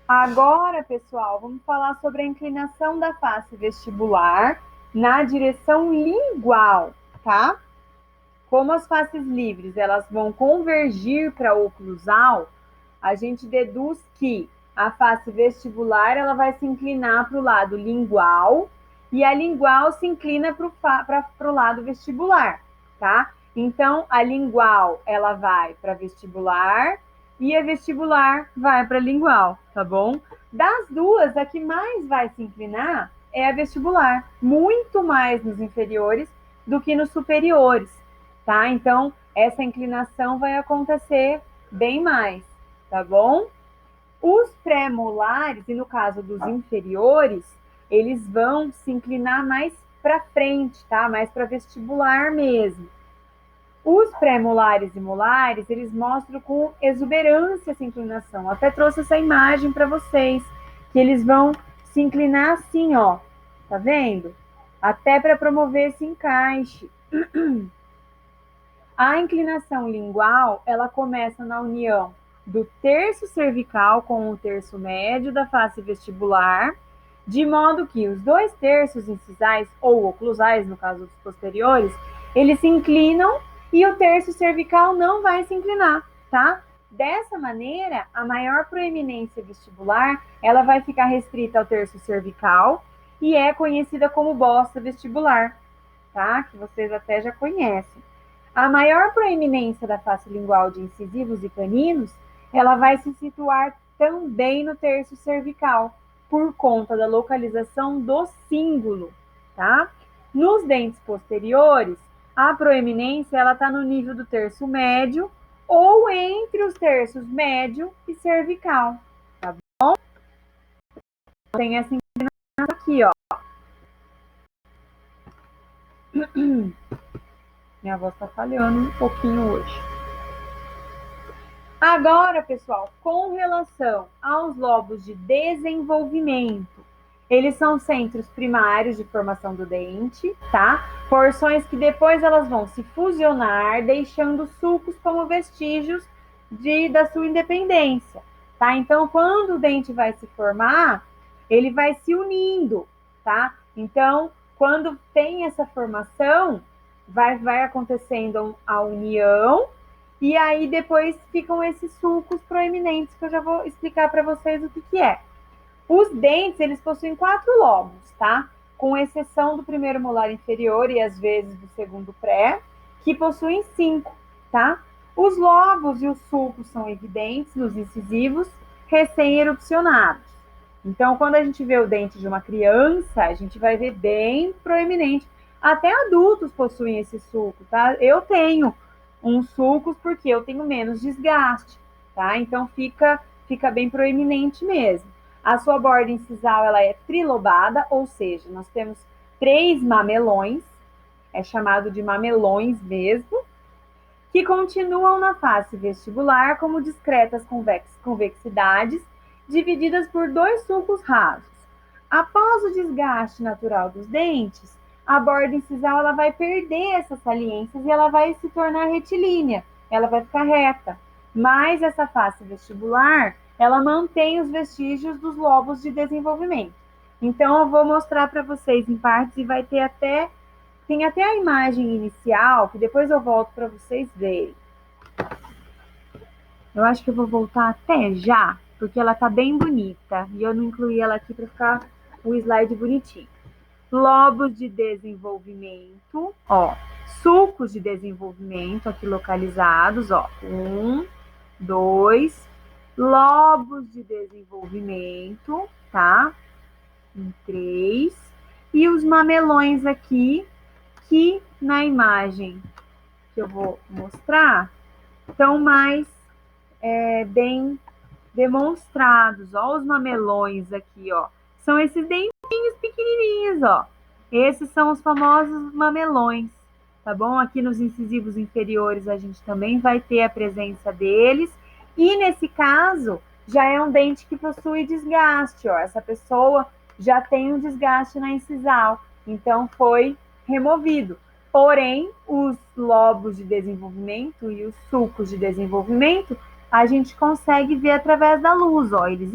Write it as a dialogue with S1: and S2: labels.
S1: Agora, pessoal, vamos falar sobre a inclinação da face vestibular na direção lingual, tá? Como as faces livres elas vão convergir para o oclusal, a gente deduz que a face vestibular ela vai se inclinar para o lado lingual e a lingual se inclina para o lado vestibular, tá? Então, a lingual ela vai para vestibular e a vestibular vai para lingual, tá bom? Das duas, a que mais vai se inclinar é a vestibular, muito mais nos inferiores do que nos superiores, tá? Então, essa inclinação vai acontecer bem mais, tá bom? Os pré-molares, e no caso dos inferiores, eles vão se inclinar mais para frente, tá? Mais para vestibular mesmo. Os pré-molares e molares, eles mostram com exuberância essa inclinação. Até trouxe essa imagem para vocês, que eles vão se inclinar assim, ó. Tá vendo? Até para promover esse encaixe. A inclinação lingual, ela começa na união do terço cervical com o terço médio da face vestibular, de modo que os dois terços incisais ou oclusais, no caso dos posteriores, eles se inclinam e o terço cervical não vai se inclinar, tá? Dessa maneira, a maior proeminência vestibular, ela vai ficar restrita ao terço cervical e é conhecida como bossa vestibular, tá? Que vocês até já conhecem. A maior proeminência da face lingual de incisivos e caninos, ela vai se situar também no terço cervical, por conta da localização do cíngulo, tá? Nos dentes posteriores, a proeminência ela está no nível do terço médio ou entre os terços médio e cervical, tá bom? Tem essa inclinação aqui, ó. Minha voz está falhando um pouquinho hoje. Agora, pessoal, com relação aos lobos de desenvolvimento, eles são centros primários de formação do dente, tá? Porções que depois elas vão se fusionar, deixando sulcos como vestígios da sua independência, tá? Então, quando o dente vai se formar, ele vai se unindo, tá? Então, quando tem essa formação, vai acontecendo a união e aí depois ficam esses sulcos proeminentes que eu já vou explicar para vocês o que é. Os dentes, eles possuem 4 lobos, tá? Com exceção do primeiro molar inferior e às vezes do segundo pré, que possuem 5, tá? Os lobos e os sulcos são evidentes nos incisivos recém-erupcionados. Então, quando a gente vê o dente de uma criança, a gente vai ver bem proeminente. Até adultos possuem esse sulco, tá? Eu tenho uns sulcos porque eu tenho menos desgaste, tá? Então fica bem proeminente mesmo. A sua borda incisal ela é trilobada, ou seja, nós temos 3 mamelões, é chamado de mamelões mesmo, que continuam na face vestibular como discretas convexidades, divididas por 2 sulcos rasos. Após o desgaste natural dos dentes, a borda incisal ela vai perder essas saliências e ela vai se tornar retilínea, ela vai ficar reta. Mas essa face vestibular, ela mantém os vestígios dos lobos de desenvolvimento. Então, eu vou mostrar para vocês em partes e tem até a imagem inicial, que depois eu volto para vocês verem. Eu acho que eu vou voltar até já, porque ela tá bem bonita e eu não incluí ela aqui para ficar o slide bonitinho. Lobos de desenvolvimento, ó, sulcos de desenvolvimento aqui localizados, ó, 1, 2, lobos de desenvolvimento, tá? Em 3, e os mamelões aqui, que na imagem que eu vou mostrar, estão mais bem demonstrados, ó, os mamelões aqui, ó, são esses dentinhos pequenininhos, ó. Esses são os famosos mamelões, tá bom? Aqui nos incisivos inferiores a gente também vai ter a presença deles. E nesse caso, já é um dente que possui desgaste, ó. Essa pessoa já tem um desgaste na incisal, então foi removido. Porém, os lobos de desenvolvimento e os sulcos de desenvolvimento, a gente consegue ver através da luz, ó. Eles